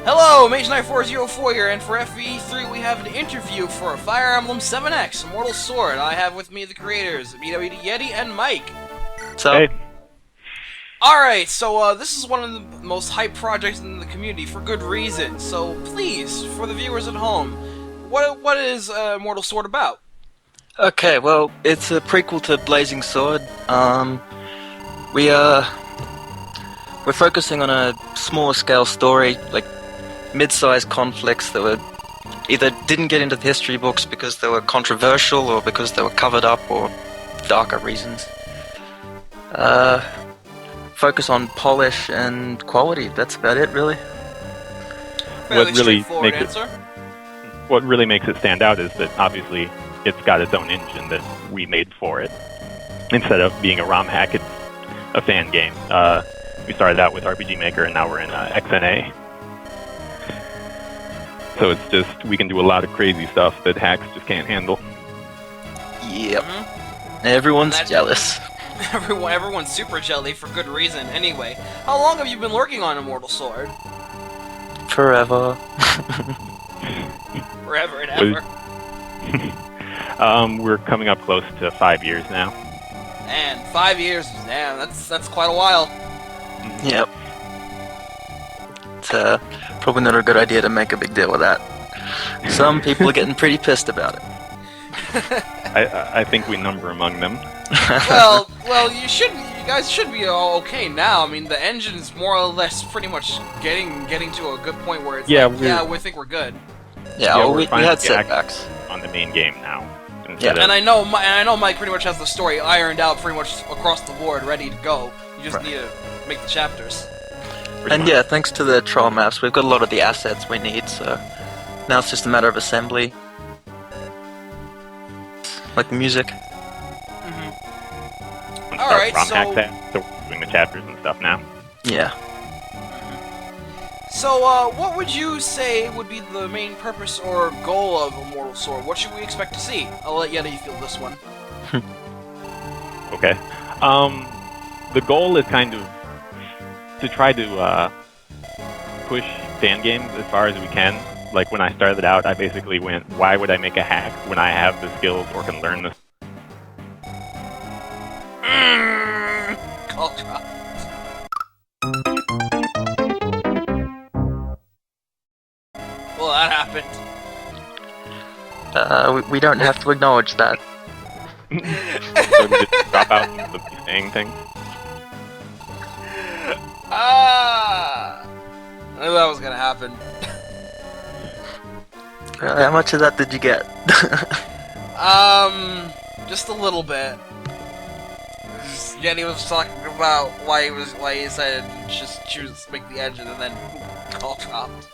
Hello, Mage9404 here, and for FE3 we have an interview for Fire Emblem 7x Immortal Sword. I have with me the creators, BwdYeti and Myke. So, hey. Alright, so this is one of the most hyped projects in the community for good reason. So please, for the viewers at home, what is Immortal Sword about? okay, well, it's a prequel to Blazing Sword. We're focusing on a smaller scale story, like mid-sized conflicts that were either didn't get into the history books because they were controversial or because they were covered up or darker reasons. Focus on polish and quality. That's about it, really. Fairly straightforward answer. What really makes it stand out is that obviously it's got its own engine that we made for it. Instead of being a ROM hack, it's a fan game. We started out with RPG Maker and now we're in XNA. So it's just, we can do a lot of crazy stuff that hacks just can't handle. Yep. Everyone's jealous. Everyone's super jelly for good reason. Anyway, how long have you been working on Immortal Sword? Forever. Forever and ever. We're coming up close to 5 years now. And 5 years, damn, that's quite a while. Yep. It's probably not a good idea to make a big deal of that. Some people are getting pretty pissed about it. I think we number among them. well, you guys should be all okay now. I mean, the engine is more or less pretty much getting to a good point where it's we think we're good. Yeah, well, we had setbacks on the main game now. Yeah, and I know Myke pretty much has the story ironed out pretty much across the board, ready to go. You just need to make the chapters. And yeah, thanks to the trial maps, we've got a lot of the assets we need, so now it's just a matter of assembly. Like the music. Alright, so we're doing the chapters and stuff now. Yeah. So, what would you say would be the main purpose or goal of Immortal Sword? What should we expect to see? I'll let Yeti field this one. Okay. The goal is kind of to try to push fan games as far as we can. Like when I started out, I basically went, why would I make a hack when I have the skills or can learn this? Call drop. Well, that happened. We don't have to acknowledge that. So we just drop out and be saying things. I knew that was gonna happen. How much of that did you get? Just a little bit. Yeti was talking about why he decided to just choose to make the engine and then call dropped.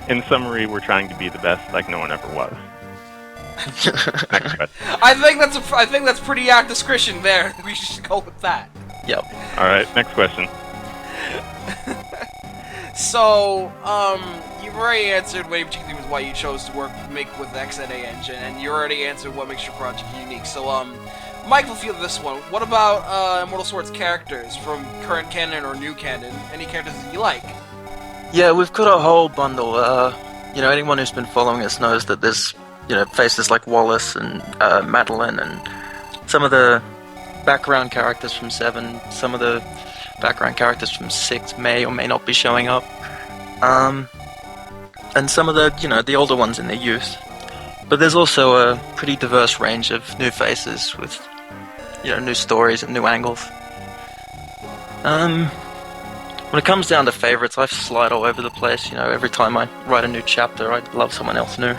In summary, we're trying to be the best like no one ever was. I think that's pretty apt discretion there. We should go with that. Yep. Alright, next question. So, you've already answered why you chose to make with the XNA engine, and you already answered what makes your project unique. So, Myke will field this one. What about Immortal Sword's characters from current canon or new canon? Any characters that you like? Yeah, we've got a whole bundle. Anyone who's been following us knows that there's, faces like Wallace and Madeline and some of the background characters from 7, some of the background characters from 6 may or may not be showing up. And some of the, the older ones in their youth. But there's also a pretty diverse range of new faces with, new stories and new angles. When it comes down to favorites, I slide all over the place. Every time I write a new chapter, I love someone else new.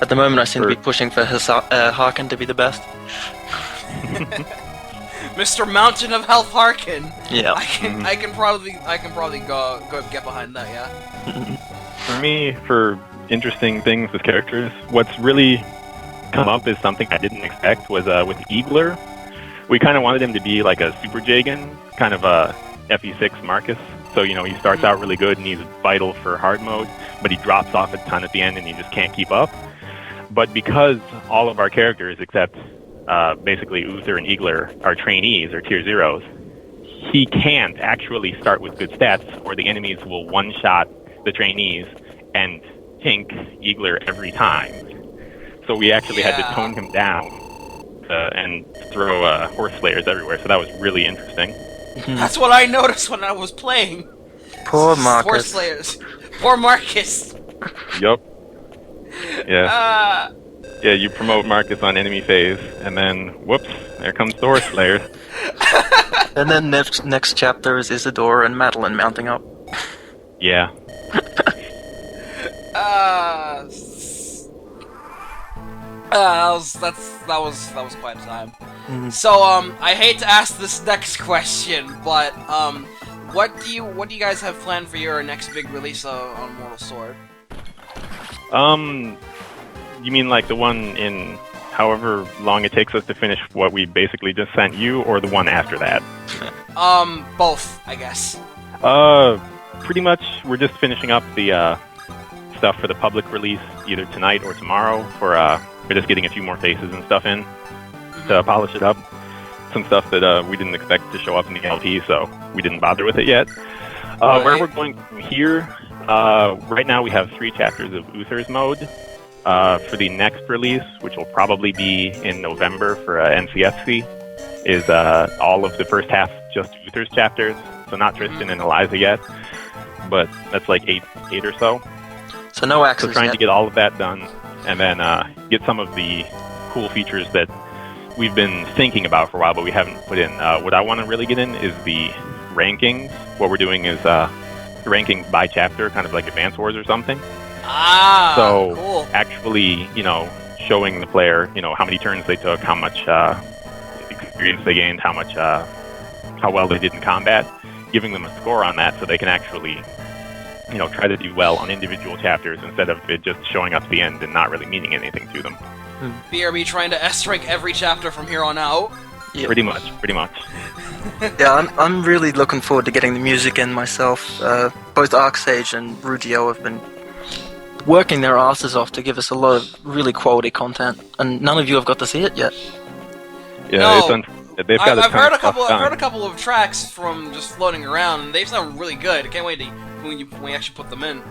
At the moment, I seem to be pushing for Harkin to be the best. Mr. Mountain of Health Harkin. Yeah. I can probably go get behind that. Yeah. For me, for interesting things with characters, what's really come up is something I didn't expect was with Eagler. We kind of wanted him to be like a Super Jagan, kind of a FE6 Marcus. So, he starts out really good and he's vital for hard mode, but he drops off a ton at the end and he just can't keep up. But because all of our characters, except basically Uther and Eagler are trainees or tier zeros, he can't actually start with good stats, or the enemies will one-shot the trainees and tink Eagler every time. So we actually had to tone him down and throw horse slayers everywhere. So that was really interesting. That's what I noticed when I was playing. Poor Marcus. Horse slayers. Poor Marcus. Yup. Yeah. Yeah, you promote Marcus on enemy phase, and then, whoops, there comes the horse slayers. And then next chapter is Isidore and Madeline mounting up. Yeah. That was quite a time. So I hate to ask this next question, but what do you guys have planned for your next big release on Immortal Sword? You mean like the one in however long it takes us to finish what we basically just sent you, or the one after that? Both, I guess. Pretty much we're just finishing up the stuff for the public release either tonight or tomorrow. We're just getting a few more faces and stuff in to polish it up. Some stuff that we didn't expect to show up in the LP, so we didn't bother with it yet. Where we're going from here, right now we have 3 chapters of Uther's mode. For the next release, which will probably be in November for NCSC, is all of the first half just Uther's chapters. So not Tristan and Eliza yet, but that's like eight or so. So no axes So trying yet. to get all of that done, and then get some of the cool features that we've been thinking about for a while, but we haven't put in. What I want to really get in is the rankings. What we're doing is rankings by chapter, kind of like Advance Wars or something. So cool. actually, showing the player, how many turns they took, how much experience they gained, how well they did in combat, giving them a score on that so they can actually, try to do well on individual chapters instead of it just showing us the end and not really meaning anything to them. BRB trying to S-rank every chapter from here on out. Yep. Pretty much. Yeah, I'm really looking forward to getting the music in myself. Both Arcsage and Rudio have been working their asses off to give us a lot of really quality content, and none of you have got to see it yet. Yeah, No. they've got I've heard a couple. I've I've heard a couple of tracks from just floating around, and they sound really good. I can't wait when we actually put them in.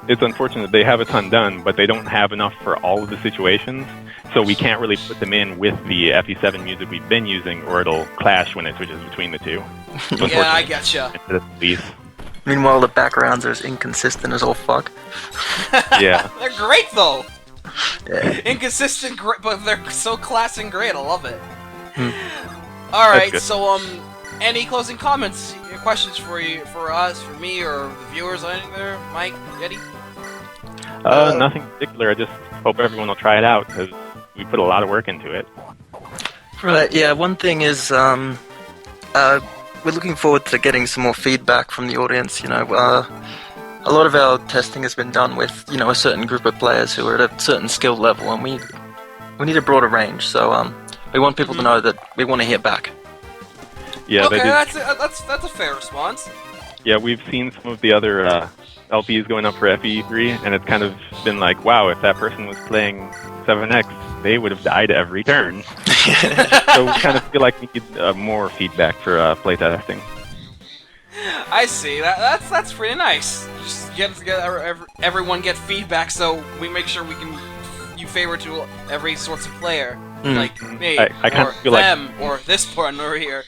It's unfortunate they have a ton done, but they don't have enough for all of the situations, so we can't really put them in with the FE7 music we've been using, or it'll clash when it switches between the two. So Yeah, I getcha. Meanwhile, the backgrounds are as inconsistent as all fuck. Yeah. They're great though. Yeah. Inconsistent, but they're so class and great. I love it. All right, good. so any closing comments, questions for us, for me, or the viewers? Anything there, Mike, Yeti? Nothing particular. I just hope everyone will try it out because we put a lot of work into it. Right, yeah, one thing is, we're looking forward to getting some more feedback from the audience, a lot of our testing has been done with, a certain group of players who are at a certain skill level, and we need a broader range, so, we want people to know that we want to hear back. Yeah, Okay, they did. that's a fair response. Yeah, we've seen some of the other LPs going up for FE3, and it's kind of been like, wow, if that person was playing 7X, they would have died every turn. So we kind of feel like we need more feedback for playtesting. I see. That's pretty nice. Just get everyone get feedback, so we make sure we can favor to every sorts of player, like me, I kind or of feel them, or this one over here.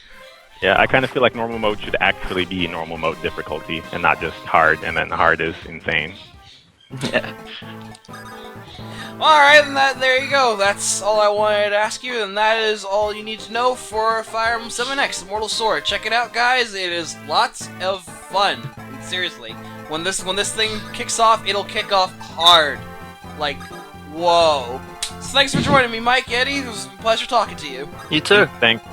Yeah, I kind of feel like normal mode should actually be normal mode difficulty, and not just hard, and then hard is insane. Yeah. Alright, and there you go. That's all I wanted to ask you, and that is all you need to know for Fire Emblem 7X Immortal Sword. Check it out, guys. It is lots of fun. And seriously, when this thing kicks off, it'll kick off hard. Like, whoa. So thanks for joining me, Mike, Yeti. It was a pleasure talking to you. You too. Thanks.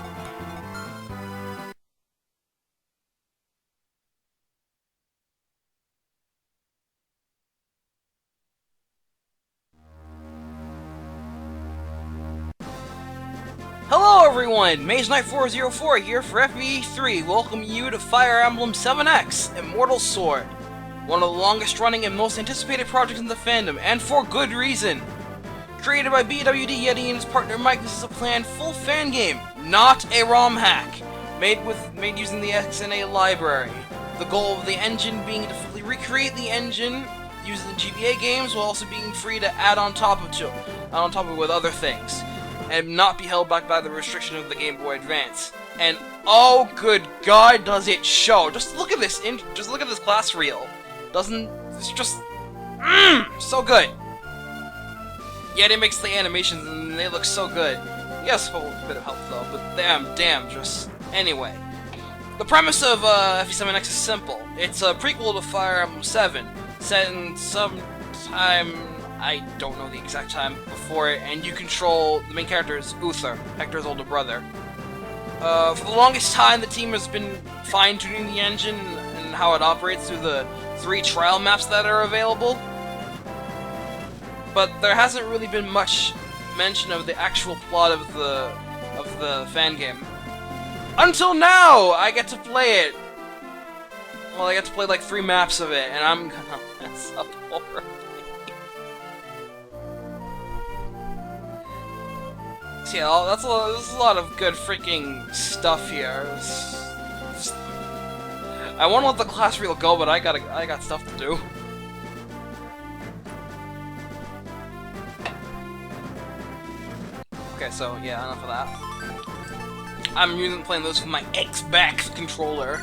Hello everyone, Mage Knight 404 here for FE3, welcome you to Fire Emblem 7X Immortal Sword, one of the longest running and most anticipated projects in the fandom, and for good reason. Created by BwdYeti and his partner Myke, this is a planned full fan game, not a ROM hack, made using the XNA library. The goal of the engine being to fully recreate the engine using the GBA games, while also being free to add on top of it with other things, and not be held back by the restriction of the Game Boy Advance. And oh, good God, does it show! Just look at this. Just look at this class reel. It's just so good. Yeti makes the animations and they look so good. Yes, a bit of help though, but damn, just anyway. The premise of FE7x is simple. It's a prequel to Fire Emblem 7, set in some time, I don't know the exact time, before it, and you control, the main character is Uther, Hector's older brother. For the longest time, the team has been fine-tuning the engine and how it operates through the 3 trial maps that are available. But there hasn't really been much mention of the actual plot of the fan game. Until now! I get to play it! Well, I get to play like 3 maps of it, and I'm gonna mess up horribly. So yeah, there's a lot of good freaking stuff here. I want to let the class reel go, but I got stuff to do. Okay, so yeah, enough of that. I'm usually playing those with my Xbox controller.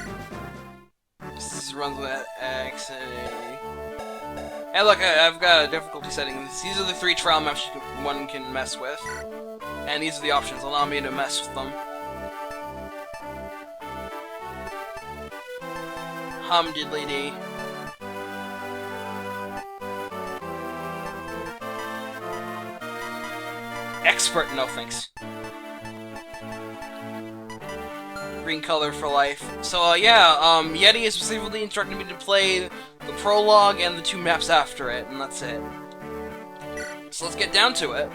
This runs with X and A. Hey, look, I've got a difficulty setting. These are the 3 trial maps one can mess with, and these are the options. Allow me to mess with them. Diddly-dee. Expert, no thanks. Green color for life. So, yeah, Yeti has specifically instructed me to play the prologue and the 2 maps after it, and that's it. So let's get down to it.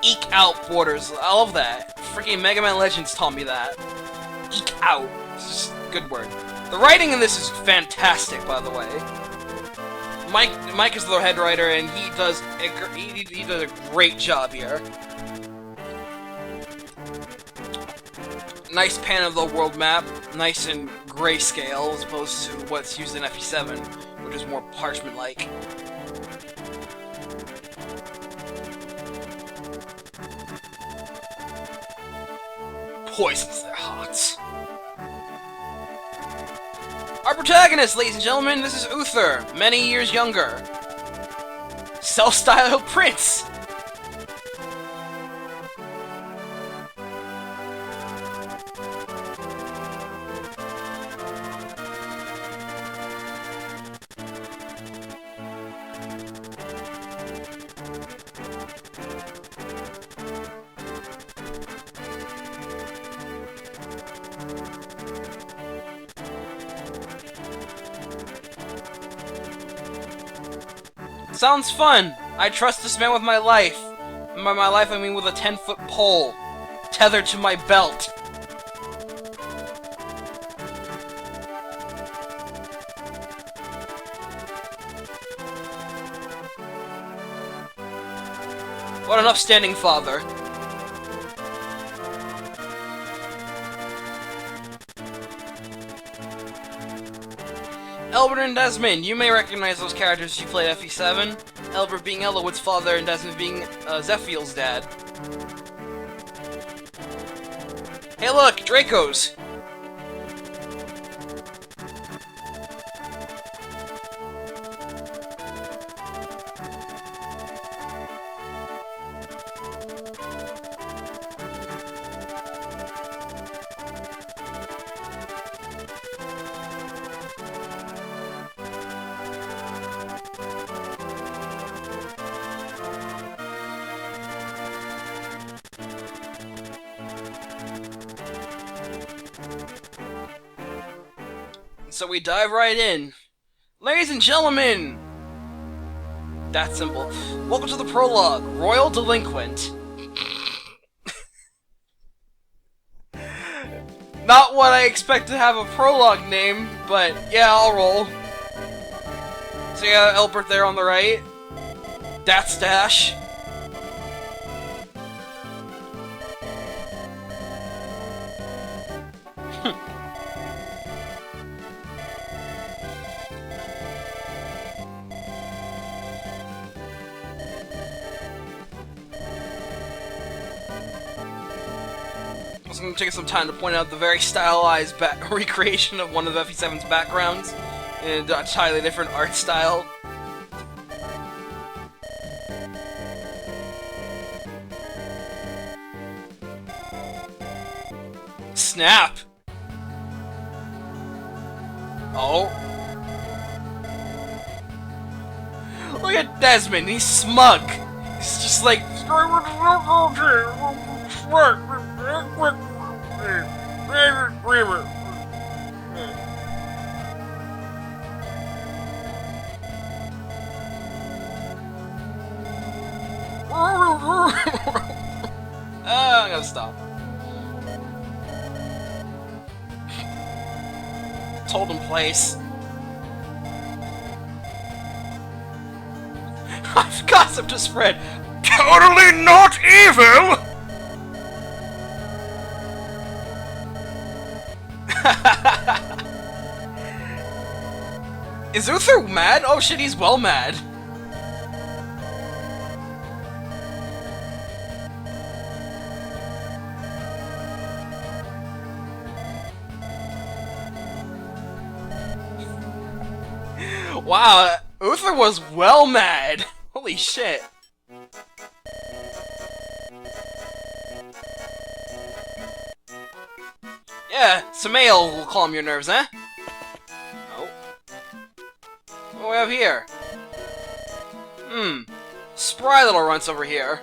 Eke out borders. I love that. Freaking Mega Man Legends taught me that. Eke out. It's just a good word. The writing in this is fantastic, by the way. Myke is the head writer, and he does a great job here. Nice pan of the world map, nice in grayscale, as opposed to what's used in FE7, which is more parchment-like. Poisons their hearts. Our protagonist, ladies and gentlemen, this is Uther, many years younger. Self-styled prince. Sounds fun! I trust this man with my life. And by my life, I mean with a 10-foot pole, tethered to my belt. What an upstanding father. Albert and Desmond, you may recognize those characters you played FE7. Albert being Elowood's father and Desmond being Zephiel's dad. Hey look, Draco's! So we dive right in. Ladies and gentlemen! That simple. Welcome to the prologue, Royal Delinquent. Not what I expect to have a Prologue name, but yeah, I'll roll. So yeah, Elbert there on the right. That's Dash. I was going to take some time to point out the very stylized recreation of one of FE7's backgrounds in a entirely different art style. Snap! Oh. Look at Desmond, he's smug. He's just like... I'm gonna stop. Told him place. I've gossip to spread. Totally not evil! Is Uther mad? Oh shit, he's well mad. Wow, Uther was well mad. Holy shit. Yeah, some ale will calm your nerves, eh? Oh. What do we have here? Spry little runts over here.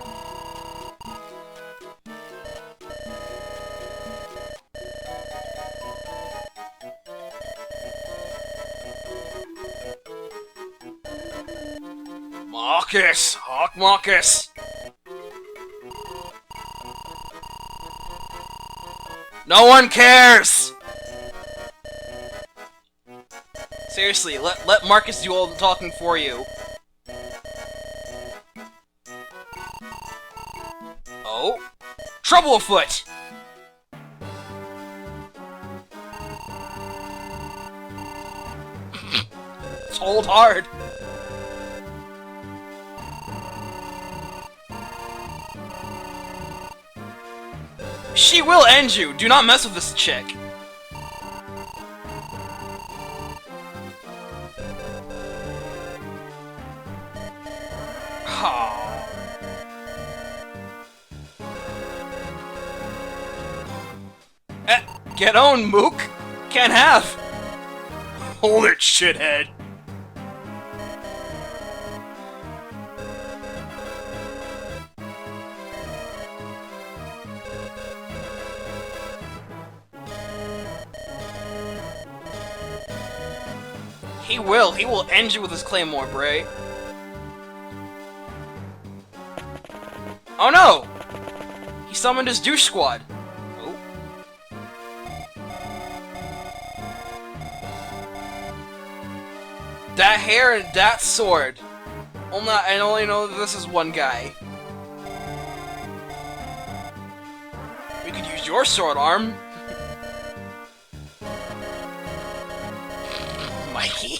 Marcus! Hawk Marcus! No one cares! Seriously, let Marcus do all the talking for you. Oh? Trouble afoot! It's hold hard. She will end you! Do not mess with this chick! Get on, Mook! Can't have! Hold it, shithead! He will end you with his claymore, Bray. Oh no! He summoned his douche squad. Oh. That hair and that sword. I only know that this is one guy. We could use your sword arm. Mikey.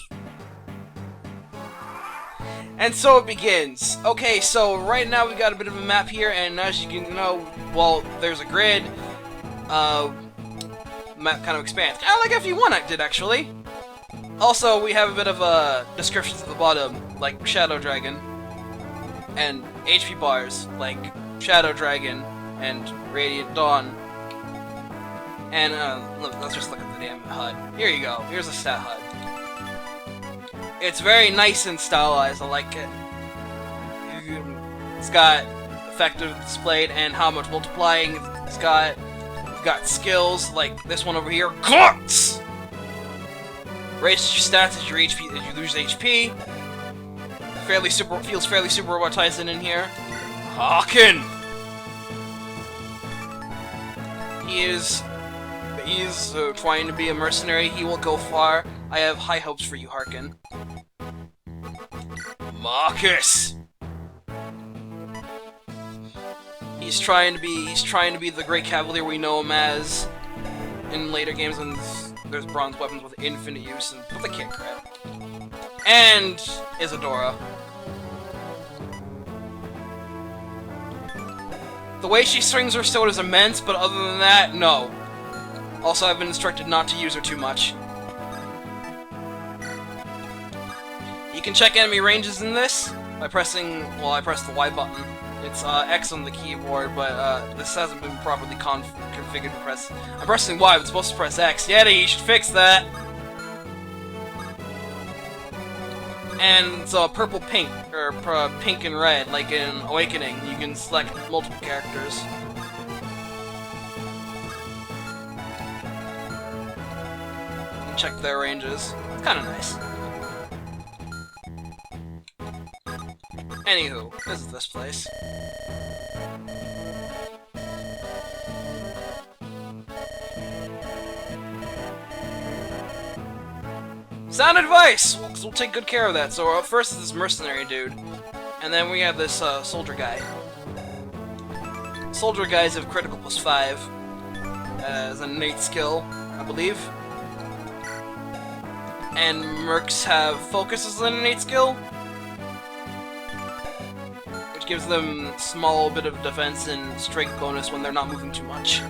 And so it begins. Okay, so right now we got a bit of a map here, and as you can know, well, there's a grid. Map kind of expands. Kind of like FE1 did, actually. Also, we have a bit of descriptions at the bottom, like Shadow Dragon, and HP bars, like Shadow Dragon and Radiant Dawn. And let's just look at the damn HUD. Here you go. Here's a stat HUD. It's very nice and stylized, I like it. It's got effective displayed and how much multiplying it's got. It's got skills like this one over here, Guts! Raises your stats as your HP as you lose HP. Feels fairly Super Robot Tyson in here. Hawken! He is He's trying to be a mercenary. He will go far. I have high hopes for you, Harkin. Marcus! He's trying to be the great cavalier we know him as in later games when there's bronze weapons with infinite use and with a kick crit. And Isadora. The way she swings her sword is immense, but other than that, no. Also, I've been instructed not to use her too much. You can check enemy ranges in this by pressing, well, I pressed the Y button. It's X on the keyboard, but this hasn't been properly configured to press. I'm pressing Y, but it's supposed to press X. Yeti, you should fix that! And so purple-pink, or pink and red, like in Awakening. You can select multiple characters. And check their ranges. It's kinda nice. Anywho, this is this place. Sound advice! We'll take good care of that. So first is this mercenary dude, and then we have this soldier guy. Soldier guys have critical +5 as an innate skill, I believe. And mercs have focus as an innate skill, which gives them small bit of defense and strength bonus when they're not moving too much.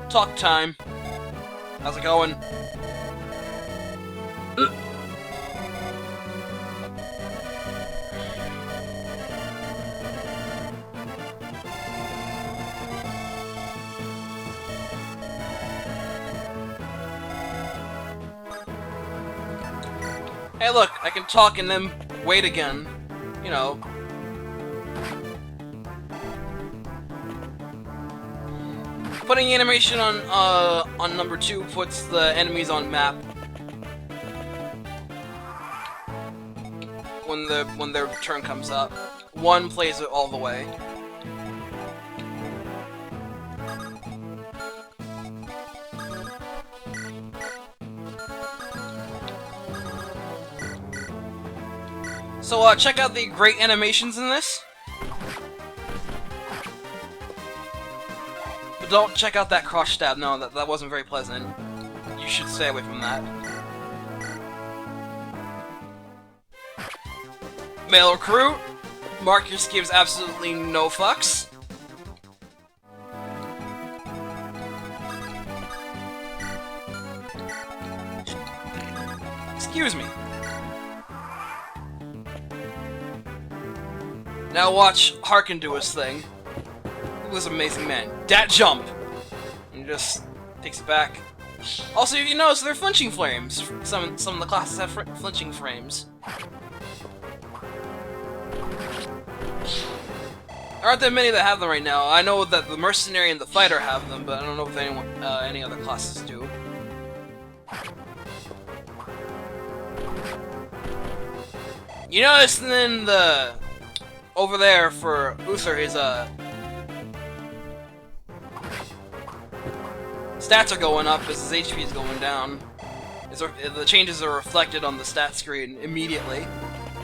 Talk time. How's it going? Hey look, I can talk and then wait again. You know. Putting animation on number 2 puts the enemies on map when their turn comes up. 1 plays it all the way. So check out the great animations in this. But don't check out that cross stab. No, that wasn't very pleasant. You should stay away from that. Male recruit. Marcus gives absolutely no fucks. Excuse me. Now watch Harkin do his thing. He was an amazing man. Dat jump! And just takes it back. Also, if you notice, they're flinching frames. Some of the classes have flinching frames. There aren't that many that have them right now. I know that the Mercenary and the Fighter have them, but I don't know if any other classes do. You notice then the... over there for Uther, his stats are going up as his HP is going down. The changes are reflected on the stat screen immediately,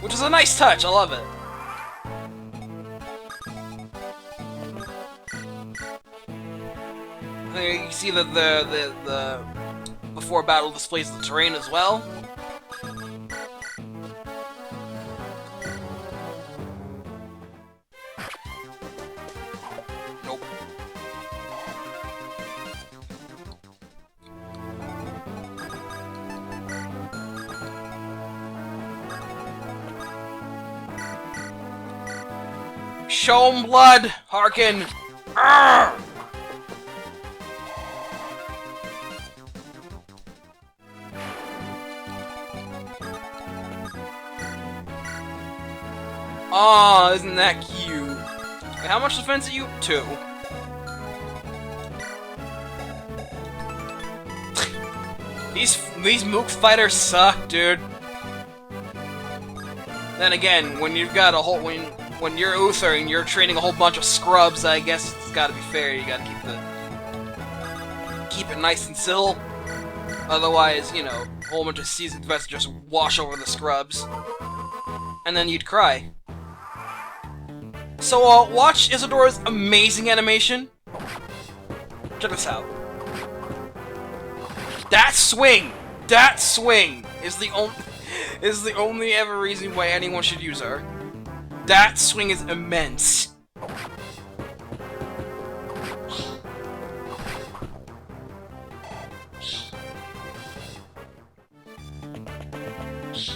which is a nice touch. I love it. You can see that the before battle displays the terrain as well. Nope. Show 'em blood, Harkin. Arrgh! Aw, isn't that cute? Wait, how much defense are you? 2. These Mook fighters suck, dude. Then again, when you've got a whole when you're Uther and you're training a whole bunch of scrubs, I guess it's gotta be fair. You gotta keep it nice and civil. Otherwise, you know, a whole bunch of seasoned vets just wash over the scrubs. And then you'd cry. So, watch Isidora's amazing animation. Check this out. That swing is the only ever reason why anyone should use her. That swing is immense.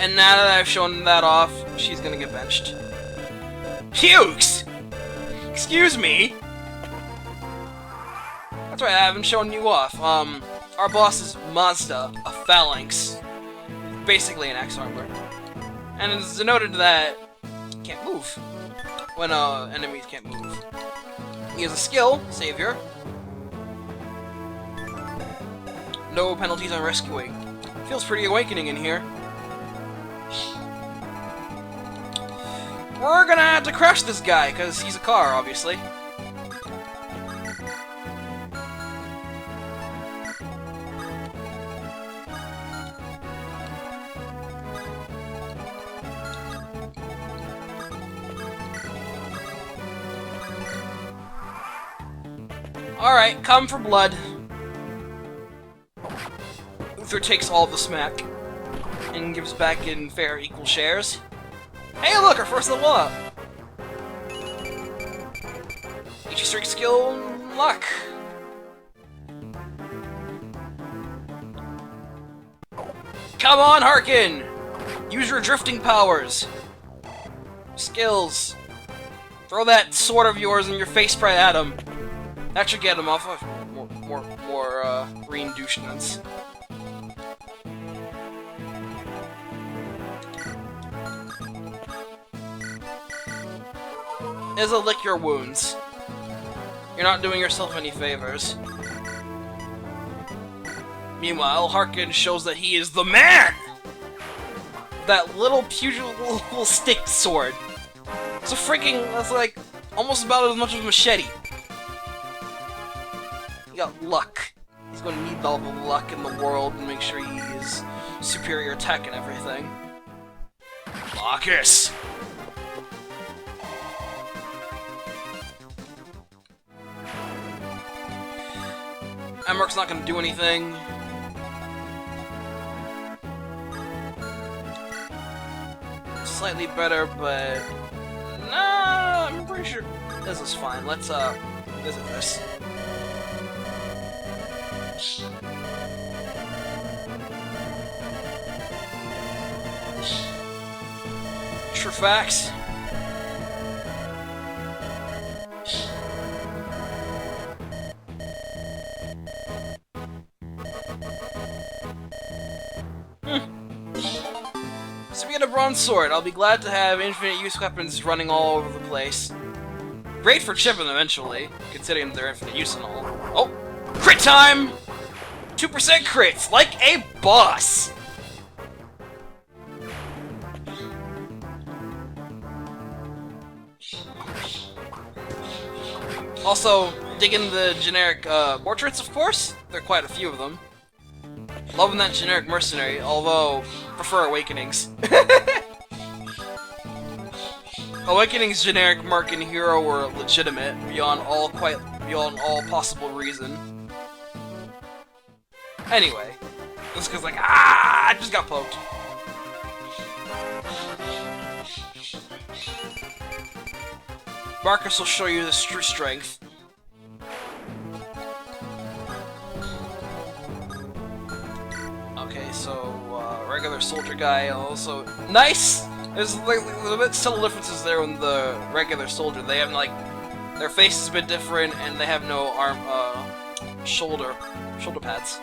And now that I've shown that off, she's gonna get benched. Pukes! Excuse me? That's right, I haven't shown you off. Our boss is Mazda, a phalanx. Basically an X-Armor. And it's denoted that he can't move when enemies can't move. He has a skill, Savior. No penalties on rescuing. Feels pretty awakening in here. We're gonna have to crash this guy, because he's a car, obviously. Alright, come for blood. Uther takes all the smack and gives back in fair equal shares. Hey look, our first level up! HE Strike skill luck. Come on, Harkin! Use your drifting powers. Skills. Throw that sword of yours in your face right at him. That should get him off of more green doucheness. Izza, lick your wounds. You're not doing yourself any favors. Meanwhile, Harkin shows that he is the man! That little little stick sword. It's a freaking, that's like, almost about as much as a machete. He got luck. He's going to need all the luck in the world to make sure he is superior tech and everything. Marcus! Emmerk's not gonna do anything. Slightly better, but nah, I'm pretty sure this is fine. Let's visit this. True facts. So we get a bronze sword. I'll be glad to have infinite use weapons running all over the place. Great for chipping eventually, considering their infinite use and all. Oh! Crit time! 2% crits, like a boss! Also, digging the generic portraits, of course. There are quite a few of them. Loving that generic mercenary, although prefer Awakenings. Awakening's generic mark and hero were legitimate beyond all possible reason. Anyway, this guy's like, ah, I just got poked. Marcus will show you this true strength. Okay, so regular soldier guy also nice. There's like a bit subtle differences there with the regular soldier. They have like their face is a bit different, and they have no arm, shoulder pads.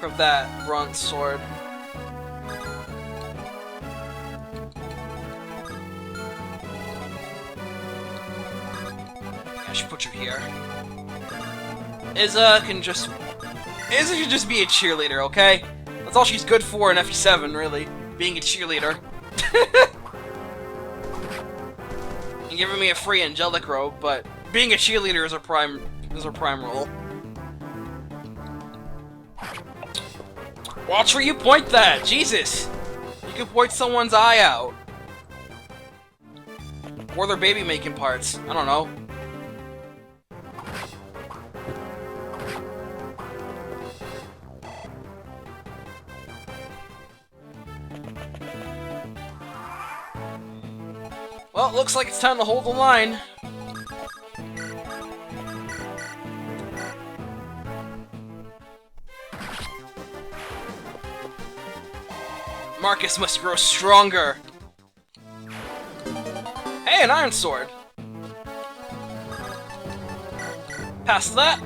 Grab that bronze sword. I should put you here. Izza can just be a cheerleader, okay? That's all she's good for in FE7, really. Being a cheerleader. And giving me a free angelic robe, but being a cheerleader is a prime role. Watch where you point that! Jesus! You can point someone's eye out. Or their baby making parts. I don't know. Well, looks like it's time to hold the line. Marcus must grow stronger. Hey, an iron sword. Pass that.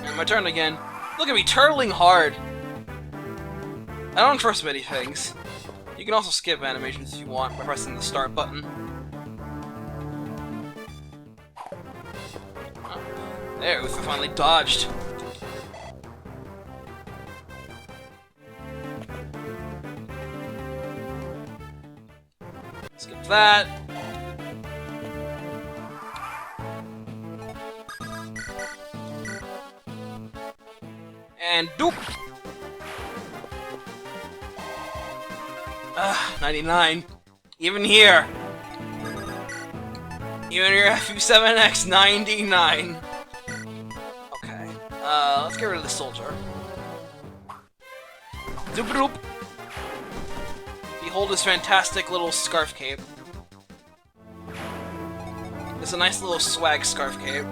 And my turn again. Look at me, turtling hard. I don't trust many things. You can also skip animations if you want by pressing the start button. Oh, there, Uther finally dodged. Skip that. And doop! 99. Even here. Even your FE7x 99. Okay. Let's get rid of the soldier. Doop doop! Behold his fantastic little scarf cape. It's a nice little swag scarf cape.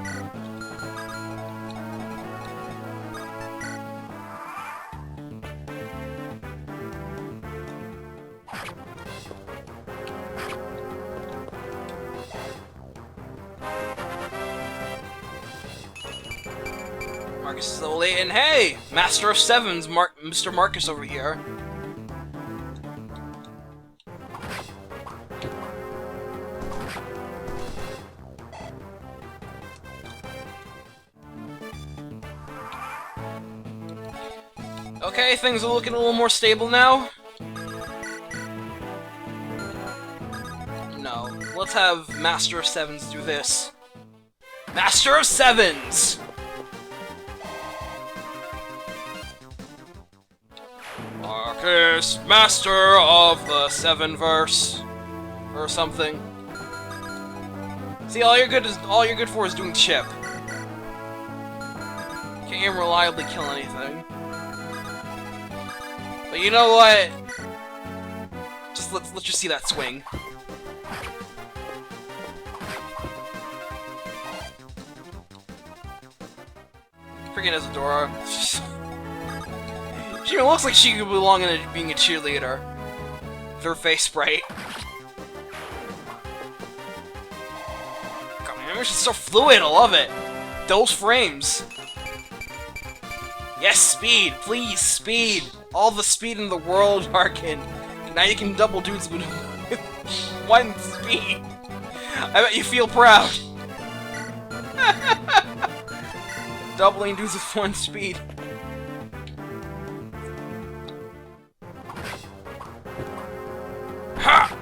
Marcus is level 8, and hey! Master of Sevens, Mr. Marcus over here. Okay, things are looking a little more stable now. No, let's have Master of Sevens do this. Master of Sevens! Marcus, Master of the Seven Verse, or something. See, all you're good for is doing chip. Can't even reliably kill anything. But you know what? Just let's just see that swing. Freaking Isadora. She even looks like she could belong in being a cheerleader. With her face bright. God, man, it's just so fluid, I love it. Those frames. Yes, speed! Please, speed! All the speed in the world, Harkin. Now you can double dudes with one speed. I bet you feel proud. Doubling dudes with one speed. Ha!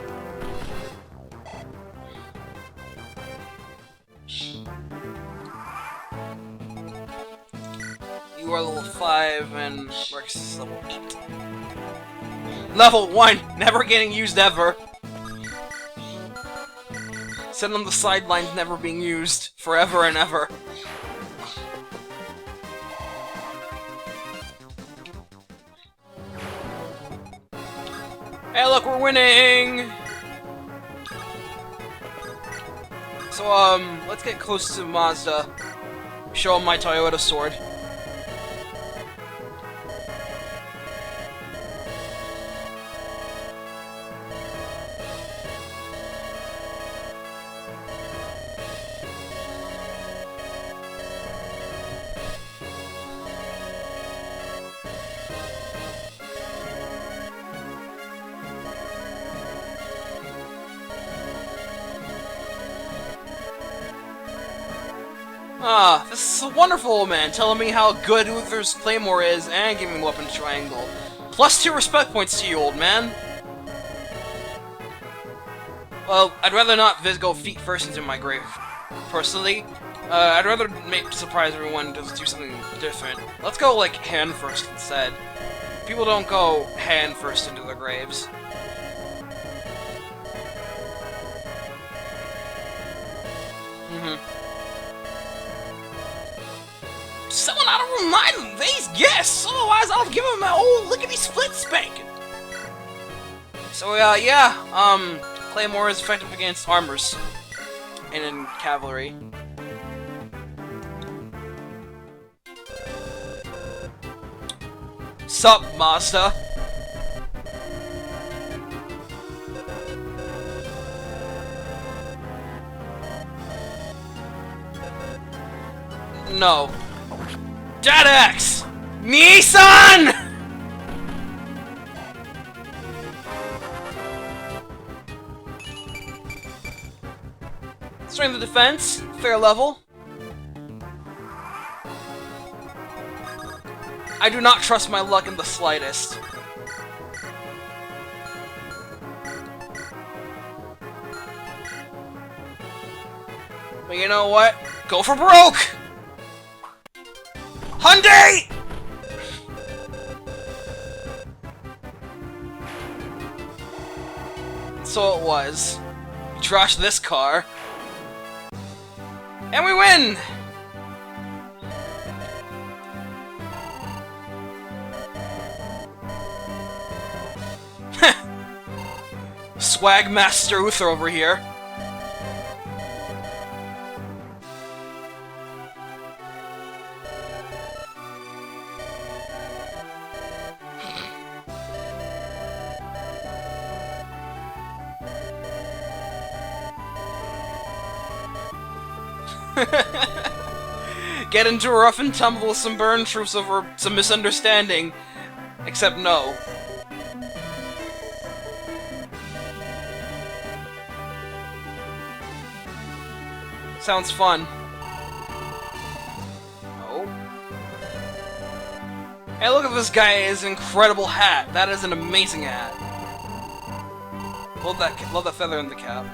You are level 5 and Marcus is level 8. Level 1! Never getting used ever! Sit on the sidelines, never being used. Forever and ever. Hey look, we're winning! So, let's get close to Mazda. Show him my Toyota sword. Ah, this is a wonderful old man telling me how good Uther's Claymore is and giving me weapon triangle. +2 respect points to you, old man. Well, I'd rather not go feet first into my grave. Personally, I'd rather surprise everyone, just do something different. Let's go, like, hand first instead. People don't go hand first into their graves. Someone ought to remind them these guests, otherwise I'll give them my old lickety-split spanking. So, yeah, Claymore is effective against armors and in cavalry. Sup, master? No. JetX! Nissan! Strength of defense, fair level. I do not trust my luck in the slightest. But you know what? Go for broke! Hyundai! So it was. We trashed this car. And we win! Swag Master Uther over here. Get into a rough and tumble with some burn troops over some misunderstanding. Except no. Sounds fun. Oh. Hey, look at this guy, his incredible hat. That is an amazing hat. Love that feather in the cap.